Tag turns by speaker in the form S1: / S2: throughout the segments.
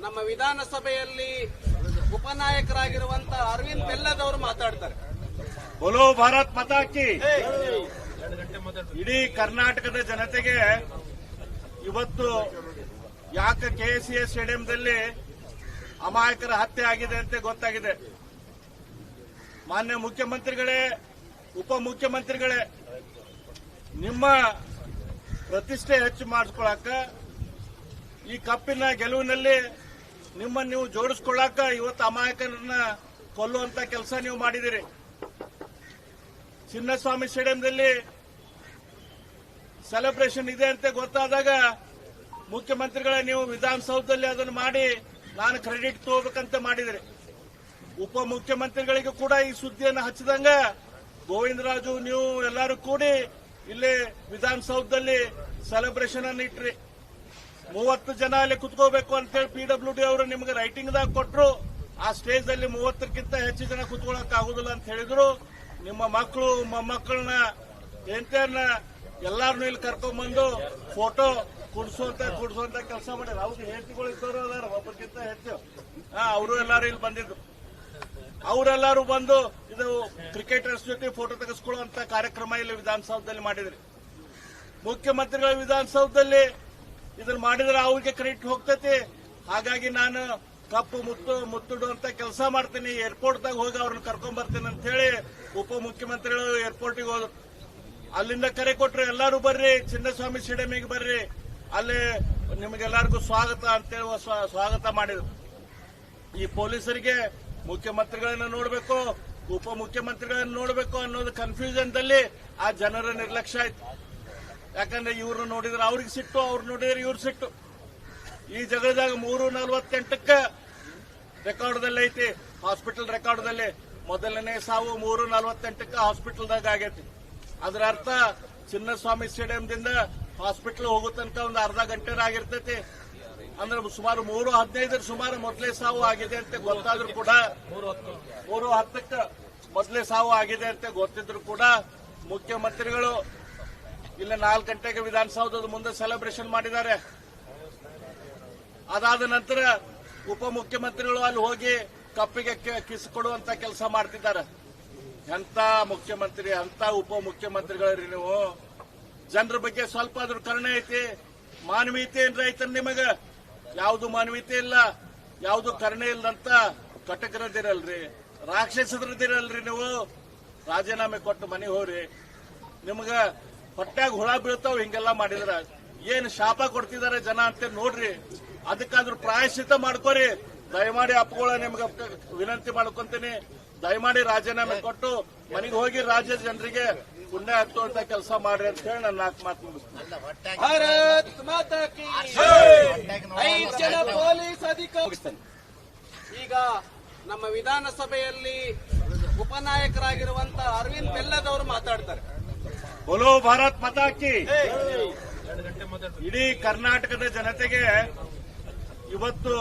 S1: ನಮ್ಮ ವಿಧಾನಸಭೆಯಲ್ಲಿ ಉಪನಾಯಕರಾಗಿರುವಂತಹ ಅರವಿಂದ್ ಬೆಲ್ಲದವರು ಮಾತಾಡ್ತಾರೆ.
S2: ಬೋಲೋ ಭಾರತ್ ಮಾತಾ ಕಿ. ಇಡೀ ಕರ್ನಾಟಕದ ಜನತೆಗೆ ಇವತ್ತು ಯಾಕೆ ಕೆಎಸ್ಸಿಎಸ್ ಸ್ಟೇಡಿಯಂದಲ್ಲಿ ಅಮಾಯಕರ ಹತ್ಯೆ ಆಗಿದೆ ಅಂತ ಗೊತ್ತಾಗಿದೆ. ಮಾನ್ಯ ಮುಖ್ಯಮಂತ್ರಿಗಳೇ, ಉಪಮುಖ್ಯಮಂತ್ರಿಗಳೇ, ನಿಮ್ಮ ಪ್ರತಿಷ್ಠೆ ಹೆಚ್ಚು ಮಾಡಿಸ್ಕೊಳಕ, ಈ ಕಪ್ಪಿನ ಗೆಲುವಿನಲ್ಲಿ ನಿಮ್ಮನ್ನು ನೀವು ಜೋಡಿಸ್ಕೊಳ್ಳಾಕ ಇವತ್ತು ಅಮಾಯಕರನ್ನ ಕೊಲ್ಲುವಂತ ಕೆಲಸ ನೀವು ಮಾಡಿದಿರಿ. ಚಿನ್ನಸ್ವಾಮಿ ಸ್ಟೇಡಿಯಂದಲ್ಲಿ ಸೆಲೆಬ್ರೇಷನ್ ಇದೆ ಅಂತ ಗೊತ್ತಾದಾಗ ಮುಖ್ಯಮಂತ್ರಿಗಳೇ ನೀವು ವಿಧಾನಸೌಧದಲ್ಲಿ ಅದನ್ನು ಮಾಡಿ ನಾನು ಕ್ರೆಡಿಟ್ ತಗೋಬೇಕಂತ ಮಾಡಿದಿರಿ. ಉಪಮುಖ್ಯಮಂತ್ರಿಗಳಿಗೂ ಕೂಡ ಈ ಸುದ್ದಿಯನ್ನು ಹಚ್ಚಿದಂಗ ಗೋವಿಂದರಾಜು ನೀವು ಎಲ್ಲರೂ ಕೂಡಿ ಇಲ್ಲಿ ವಿಧಾನಸೌಧದಲ್ಲಿ ಸೆಲೆಬ್ರೇಷನ್ ಅನ್ನು ಇಟ್ರಿ. 30 ಜನ ಅಲ್ಲಿ ಕುತ್ಕೋಬೇಕು ಅಂತೇಳಿ PWD ಅವರು ನಿಮಗೆ ರೈಟಿಂಗ್ ದಾಗ ಕೊಟ್ಟರು. ಆ ಸ್ಟೇಜ್ ಅಲ್ಲಿ 30ಕ್ಕಿಂತ ಹೆಚ್ಚು ಜನ ಕುತ್ಕೊಳ್ಳಕ್ ಆಗುದಿಲ್ಲ ಅಂತ ಹೇಳಿದ್ರು. ನಿಮ್ಮ ಮಕ್ಕಳು ಮೊಮ್ಮಕ್ಕಳನ್ನ ಎಂತನ್ನ ಎಲ್ಲಾರನ್ನೂ ಇಲ್ಲಿ ಕರ್ಕೊಂಡ್ಬಂದು ಫೋಟೋ ಕುಡಿಸುವಂತ ಕೆಲಸ ಮಾಡ್ಯಾರ. ಅವ್ರು ಹೇಳ್ತಿಗಳು ಇದ್ದವರು ಅದಾರ, ಒಬ್ಬರಿಗಿಂತ ಹೆಚ್ಚು. ಅವರು ಎಲ್ಲಾರು ಇಲ್ಲಿ ಬಂದಿದ್ರು. ಅವರೆಲ್ಲರೂ ಬಂದು ಇದು ಕ್ರಿಕೆಟರ್ಸ್ ಜೊತೆ ಫೋಟೋ ತೆಗೆಸ್ಕೊಳ್ಳುವಂತ ಕಾರ್ಯಕ್ರಮ ಇಲ್ಲಿ ವಿಧಾನಸೌಧದಲ್ಲಿ ಮಾಡಿದ್ರಿ. ಮುಖ್ಯಮಂತ್ರಿಗಳ ವಿಧಾನಸೌಧದಲ್ಲಿ ಇದನ್ನ ಮಾಡಿದ್ರೆ ಅವ್ರಿಗೆ ಕ್ರೆಡಿಟ್ ಹೋಗ್ತೈತಿ. ಹಾಗಾಗಿ ನಾನು ಕಪ್ಪು ಮುತ್ತಿಡುವಂತ ಕೆಲಸ ಮಾಡ್ತೀನಿ, ಏರ್ಪೋರ್ಟ್ದಾಗ ಹೋಗಿ ಅವ್ರನ್ನ ಕರ್ಕೊಂಡ್ ಬರ್ತೀನಿ ಅಂತ ಹೇಳಿ ಉಪಮುಖ್ಯಮಂತ್ರಿಗಳು ಏರ್ಪೋರ್ಟಿಗೆ ಹೋದ್ರು. ಅಲ್ಲಿಂದ ಕರೆ ಕೊಟ್ರು, ಎಲ್ಲರೂ ಬರ್ರಿ ಚಿನ್ನಸ್ವಾಮಿ ಸ್ಟೇಡಿಯಂಗೆ ಬರ್ರಿ, ಅಲ್ಲಿ ನಿಮಗೆಲ್ಲರಿಗೂ ಸ್ವಾಗತ ಅಂತೇಳಿ ಸ್ವಾಗತ ಮಾಡಿದ್ರು. ಈ ಪೊಲೀಸರಿಗೆ ಮುಖ್ಯಮಂತ್ರಿಗಳನ್ನ ನೋಡಬೇಕು, ಉಪಮುಖ್ಯಮಂತ್ರಿಗಳನ್ನ ನೋಡಬೇಕು ಅನ್ನೋದು ಕನ್ಫ್ಯೂಷನ್ದಲ್ಲಿ ಆ ಜನರ ನಿರ್ಲಕ್ಷ್ಯ ಆಯ್ತು. ಯಾಕಂದ್ರೆ ಇವ್ರು ನೋಡಿದ್ರೆ ಅವ್ರಿಗೆ ಸಿಟ್ಟು, ಅವ್ರು ನೋಡಿದ್ರೆ ಇವ್ರು ಸಿಟ್ಟು. ಈ ಜಗಳದಾಗ 3:48 ರೆಕಾರ್ಡ್ದಲ್ಲಿ ಐತಿ, ಹಾಸ್ಪಿಟಲ್ ರೆಕಾರ್ಡ್ದಲ್ಲಿ. ಮೊದಲನೇ ಸಾವು 3:48 ಹಾಸ್ಪಿಟಲ್ದಾಗ ಆಗೈತಿ. ಅದರ ಅರ್ಥ ಚಿನ್ನಸ್ವಾಮಿ ಸ್ಟೇಡಿಯಂದಿಂದ ಹಾಸ್ಪಿಟಲ್ ಹೋಗೋ ತನಕ ಒಂದು ಅರ್ಧ ಗಂಟೆ ಆಗಿರ್ತೈತಿ. ಅಂದ್ರೆ ಸುಮಾರು 3:15 ಸುಮಾರು ಮೊದಲೇ ಸಾವು ಆಗಿದೆ ಅಂತ ಗೊತ್ತಾದ್ರೂ ಕೂಡ, 3:10 ಮೊದಲೇ ಸಾವು ಆಗಿದೆ ಅಂತ ಗೊತ್ತಿದ್ರು ಕೂಡ ಮುಖ್ಯಮಂತ್ರಿಗಳು ಇಲ್ಲಿ 4 ಗಂಟೆಗೆ ವಿಧಾನಸೌಧದ ಮುಂದೆ ಸೆಲೆಬ್ರೇಷನ್ ಮಾಡಿದ್ದಾರೆ. ಅದಾದ ನಂತರ ಉಪಮುಖ್ಯಮಂತ್ರಿಗಳು ಅಲ್ಲಿ ಹೋಗಿ ಕಪ್ಪಿಗೆ ಕಿಸ್ ಕೊಡುವಂತ ಕೆಲಸ ಮಾಡ್ತಿದ್ದಾರೆ. ಎಂತ ಮುಖ್ಯಮಂತ್ರಿ, ಅಂತ ಉಪಮುಖ್ಯಮಂತ್ರಿಗಳರಿ ನೀವು. ಜನರ ಬಗ್ಗೆ ಸ್ವಲ್ಪ ಆದ್ರೂ ಕರುಣೆ ಐತಿ, ಮಾನವೀಯತೆ ಏನ್ರ ಐತನ್ ನಿಮಗ? ಯಾವುದು ಮಾನವೀಯತೆ ಇಲ್ಲ, ಯಾವುದು ಕರುಣೆ ಇಲ್ಲದಂತ ಕಟಕರದಿರಲ್ರಿ, ರಾಕ್ಷಸರದಿರಲ್ರಿ ನೀವು. ರಾಜೀನಾಮೆ ಕೊಟ್ಟು ಮನೆಗೆ ಹೋಗ್ರಿ. ನಿಮ್ಗ ಹೊಟ್ಟ್ಯಾಗ ಹುಳ ಬೀಳ್ತಾವ್ ಹಿಂಗೆಲ್ಲ ಮಾಡಿದ್ರ. ಏನ್ ಶಾಪ ಕೊಡ್ತಿದಾರೆ ಜನ ಅಂತ ನೋಡ್ರಿ. ಅದಕ್ಕಾದ್ರೂ ಪ್ರಾಯಶ್ಚಿತ್ತ ಮಾಡ್ಕೋರಿ. ದಯಮಾಡಿ ಅಪ್ಪಗಳ ನಿಮ್ಗೆ ವಿನಂತಿ ಮಾಡ್ಕೊಂತೀನಿ, ದಯಮಾಡಿ ರಾಜೀನಾಮೆ ಕೊಟ್ಟು ಮನೆಗೆ ಹೋಗಿ ರಾಜ್ಯ ಜನರಿಗೆ ಪುಣ್ಯ ಹತ್ತುವಂತ ಕೆಲಸ ಮಾಡ್ರಿ ಅಂತ ಹೇಳಿ ನನ್ನ 4 ಮಾತು ಮುಗಿಸ್ತೀನಿ.
S1: ಭಾರತ್ ಮಾತಾ ಕಿ. 5 ಜನ ಪೊಲೀಸ್ ಅಧಿಕಾರಿ. ಈಗ ನಮ್ಮ ವಿಧಾನಸಭೆಯಲ್ಲಿ ಉಪನಾಯಕರಾಗಿರುವಂತಹ ಅರವಿಂದ್ ಬೆಲ್ಲದವರು ಮಾತಾಡ್ತಾರೆ.
S2: ಬೋಲೋ ಭಾರತ್ ಮಾತಾ ಕಿ. ಇಡೀ ಕರ್ನಾಟಕದ ಜನತೆಗೆ ಇವತ್ತು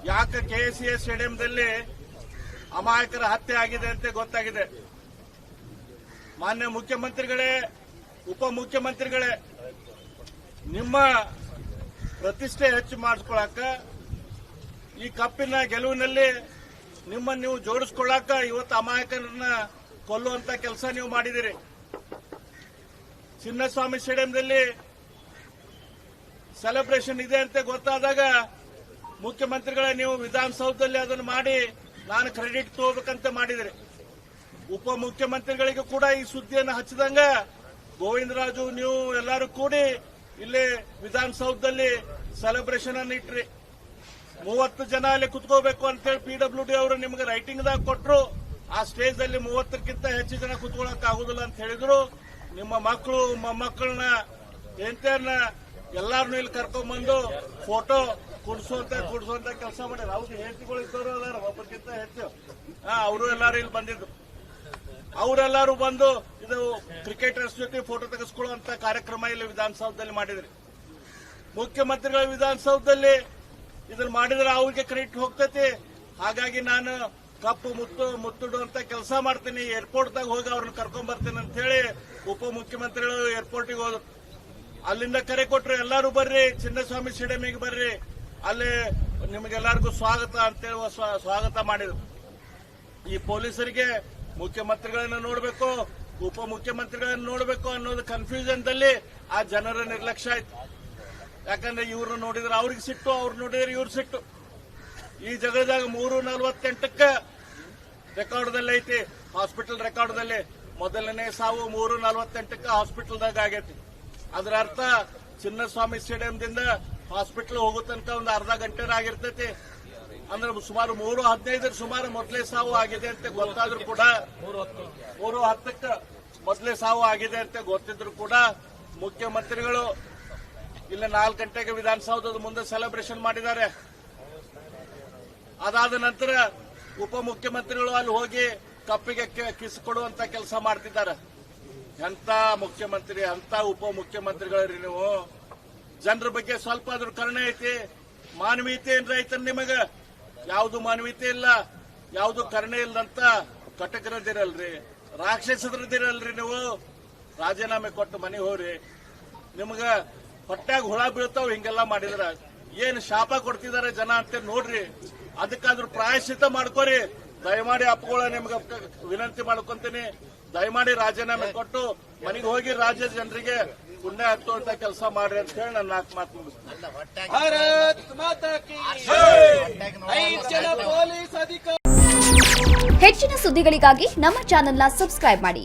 S2: ಯಾಕೆ ಕೆಎಸ್ಸಿಎಸ್ ಸ್ಟೇಡಿಯಂದಲ್ಲಿ ಅಮಾಯಕರ ಹತ್ಯೆ ಆಗಿದೆ ಅಂತ ಗೊತ್ತಾಗಿದೆ. ಮಾನ್ಯ ಮುಖ್ಯಮಂತ್ರಿಗಳೇ, ಉಪಮುಖ್ಯಮಂತ್ರಿಗಳೇ, ನಿಮ್ಮ ಪ್ರತಿಷ್ಠೆ ಹೆಚ್ಚು ಮಾಡಿಸ್ಕೊಳಕ, ಈ ಕಪ್ಪಿನ ಗೆಲುವಿನಲ್ಲಿ ನಿಮ್ಮನ್ನು ನೀವು ಜೋಡಿಸ್ಕೊಳ್ಳಾಕ ಇವತ್ತು ಅಮಾಯಕರನ್ನ ಕೊಲ್ಲುವಂತ ಕೆಲಸ ನೀವು ಮಾಡಿದಿರಿ. ಚಿನ್ನಸ್ವಾಮಿ ಸ್ಟೇಡಿಯಂದಲ್ಲಿ ಸೆಲೆಬ್ರೇಷನ್ ಇದೆ ಅಂತ ಗೊತ್ತಾದಾಗ ಮುಖ್ಯಮಂತ್ರಿಗಳೇ ನೀವು ವಿಧಾನಸೌಧದಲ್ಲಿ ಅದನ್ನು ಮಾಡಿ ನಾನು ಕ್ರೆಡಿಟ್ ತಗೋಬೇಕಂತ ಮಾಡಿದಿರಿ. ಉಪಮುಖ್ಯಮಂತ್ರಿಗಳಿಗೂ ಕೂಡ ಈ ಸುದ್ದಿಯನ್ನು ಹಚ್ಚಿದಂಗ ಗೋವಿಂದರಾಜು ನೀವು ಎಲ್ಲರೂ ಕೂಡಿ ಇಲ್ಲಿ ವಿಧಾನಸೌಧದಲ್ಲಿ ಸೆಲೆಬ್ರೇಷನ್ ಅನ್ನು ಇಟ್ರಿ. 30 ಜನ ಅಲ್ಲಿ ಕುತ್ಕೋಬೇಕು ಅಂತೇಳಿ PWD ಅವರು ನಿಮಗೆ ರೈಟಿಂಗ್ ದಾಗ ಕೊಟ್ಟರು. ಆ ಸ್ಟೇಜ್ ಅಲ್ಲಿ 30ಕ್ಕಿಂತ ಹೆಚ್ಚು ಜನ ಕುತ್ಕೊಳ್ಳಕ್ ಆಗುದಿಲ್ಲ ಅಂತ ಹೇಳಿದ್ರು. ನಿಮ್ಮ ಮಕ್ಕಳು ಮೊಮ್ಮಕ್ಕಳನ್ನ ಎಂತನ್ನ ಎಲ್ಲಾರನ್ನೂ ಇಲ್ಲಿ ಕರ್ಕೊಂಡ್ಬಂದು ಫೋಟೋ ಕುಡಿಸುವಂತ ಕೆಲಸ ಮಾಡ್ಯಾರ. ಅವ್ರು ಹೇಳ್ತಿಗಳು ಇದ್ದವರು ಅದಾರ, ಒಬ್ಬರಿಗಿಂತ ಹೆಚ್ಚು. ಅವರು ಎಲ್ಲಾರು ಇಲ್ಲಿ ಬಂದಿದ್ರು. ಅವರೆಲ್ಲರೂ ಬಂದು ಇದು ಕ್ರಿಕೆಟರ್ಸ್ ಜೊತೆ ಫೋಟೋ ತೆಗೆಸ್ಕೊಳ್ಳುವಂತ ಕಾರ್ಯಕ್ರಮ ಇಲ್ಲಿ ವಿಧಾನಸೌಧದಲ್ಲಿ ಮಾಡಿದ್ರಿ. ಮುಖ್ಯಮಂತ್ರಿಗಳ ವಿಧಾನಸೌಧದಲ್ಲಿ ಇದನ್ನ ಮಾಡಿದ್ರೆ ಅವ್ರಿಗೆ ಕ್ರೆಡಿಟ್ ಹೋಗ್ತೈತಿ. ಹಾಗಾಗಿ ನಾನು ಕಪ್ಪು ಮುತ್ತಿಡುವಂತ ಕೆಲಸ ಮಾಡ್ತೀನಿ, ಏರ್ಪೋರ್ಟ್ದಾಗ ಹೋಗಿ ಅವ್ರನ್ನ ಕರ್ಕೊಂಡ್ ಬರ್ತೀನಿ ಅಂತ ಹೇಳಿ ಉಪಮುಖ್ಯಮಂತ್ರಿಗಳು ಏರ್ಪೋರ್ಟಿಗೆ ಹೋದ್ರು. ಅಲ್ಲಿಂದ ಕರೆ ಕೊಟ್ರು, ಎಲ್ಲರೂ ಬರ್ರಿ ಚಿನ್ನಸ್ವಾಮಿ ಸ್ಟೇಡಿಯಂಗೆ ಬರ್ರಿ, ಅಲ್ಲಿ ನಿಮಗೆಲ್ಲರಿಗೂ ಸ್ವಾಗತ ಅಂತೇಳಿ ಸ್ವಾಗತ ಮಾಡಿದ್ರು. ಈ ಪೊಲೀಸರಿಗೆ ಮುಖ್ಯಮಂತ್ರಿಗಳನ್ನ ನೋಡಬೇಕು, ಉಪಮುಖ್ಯಮಂತ್ರಿಗಳನ್ನ ನೋಡಬೇಕು ಅನ್ನೋದು ಕನ್ಫ್ಯೂಷನ್ ದಲ್ಲಿ ಆ ಜನರ ನಿರ್ಲಕ್ಷ್ಯ ಆಯ್ತು. ಯಾಕಂದ್ರೆ ಇವ್ರನ್ನ ನೋಡಿದ್ರೆ ಅವ್ರಿಗೆ ಸಿಟ್ಟು, ಅವ್ರು ನೋಡಿದ್ರೆ ಇವ್ರು ಸಿಟ್ಟು. ಈ ಜಗಳದಾಗ 3:48 ರೆಕಾರ್ಡ್ದಲ್ಲಿ ಐತಿ, ಹಾಸ್ಪಿಟಲ್ ರೆಕಾರ್ಡ್ದಲ್ಲಿ ಮೊದಲನೇ ಸಾವು 3:48 ಹಾಸ್ಪಿಟಲ್ದಾಗ ಆಗೈತಿ. ಅದರ ಅರ್ಥ ಚಿನ್ನಸ್ವಾಮಿ ಸ್ಟೇಡಿಯಂದಿಂದ ಹಾಸ್ಪಿಟಲ್ ಹೋಗೋ ತನಕ ಒಂದು ಅರ್ಧ ಗಂಟೆ ಆಗಿರ್ತೈತಿ. ಅಂದ್ರೆ ಸುಮಾರು 3:15 ಸುಮಾರು ಮೊದಲೇ ಸಾವು ಆಗಿದೆ ಅಂತ ಗೊತ್ತಾದ್ರೂ ಕೂಡ 3:10 ಮೊದಲೇ ಸಾವು ಆಗಿದೆ ಅಂತ ಗೊತ್ತಿದ್ರು ಕೂಡ ಮುಖ್ಯಮಂತ್ರಿಗಳು ಇಲ್ಲ 4 ಗಂಟೆಗೆ ವಿಧಾನಸೌಧದ ಮುಂದೆ ಸೆಲೆಬ್ರೇಷನ್ ಮಾಡಿದ್ದಾರೆ. ಅದಾದ ನಂತರ ಉಪಮುಖ್ಯಮಂತ್ರಿಗಳು ಅಲ್ಲಿ ಹೋಗಿ ಕಪ್ಪಿಗೆ ಕಿಸ್ ಕೊಡುವಂತ ಕೆಲಸ ಮಾಡ್ತಿದ್ದಾರೆ. ಎಂತ ಮುಖ್ಯಮಂತ್ರಿ, ಅಂತ ಉಪಮುಖ್ಯಮಂತ್ರಿಗಳರಿ ನೀವು. ಜನರ ಬಗ್ಗೆ ಸ್ವಲ್ಪ ಅದ್ರ ಕರುಣೆ ಐತಿ, ಮಾನವೀಯತೆ ಏನ್ರ ಐತ ನಿಮಗ? ಯಾವುದು ಮಾನವೀಯತೆ ಇಲ್ಲ, ಯಾವುದು ಕರುಣೆ ಇಲ್ಲದಂತ ಕಟಕರದಿರಲ್ರಿ, ರಾಕ್ಷಸರದಿರಲ್ರಿ ನೀವು. ರಾಜೀನಾಮೆ ಕೊಟ್ಟು ಮನೆಗೆ ಹೋಗ್ರಿ. ನಿಮಗ ಹೊಟ್ಟಾಗ ಹುಳ ಬೀಳ್ತಾವ್ ಹಿಂಗೆಲ್ಲ ಮಾಡಿದ್ರ. ಏನ್ ಶಾಪ ಕೊಡ್ತಿದ್ದಾರೆ ಜನ ಅಂತ ನೋಡ್ರಿ. ಅದಕ್ಕಾದ್ರೂ ಪ್ರಾಯಶ್ಚಿತ್ತ ಮಾಡ್ಕೋರಿ. ದಯಮಾಡಿ ಅಪ್ಪಗಳ ನಿಮ್ಗೆ ವಿನಂತಿ ಮಾಡ್ಕೊಂತೀನಿ, ದಯಮಾಡಿ ರಾಜೀನಾಮೆ ಕೊಟ್ಟು ಮನೆಗೆ ಹೋಗಿ ರಾಜ್ಯದ ಜನರಿಗೆ ಪುಣ್ಯ ಹತ್ತುವಂತ ಕೆಲಸ ಮಾಡ್ರಿ ಅಂತ ಹೇಳಿ ನನ್ನ 4 ಮಾತು ಮುಗಿಸ್ತೀನಿ.
S1: ಭಾರತ್ ಮಾತಾ ಕೀ. 5 ಜನ ಪೊಲೀಸ್ ಅಧಿಕಾರಿ.
S3: ಹೆಚ್ಚಿನ ಸುದ್ದಿಗಳಿಗಾಗಿ ನಮ್ಮ ಚಾನೆಲ್ನ ಸಬ್ಸ್ಕ್ರೈಬ್ ಮಾಡಿ.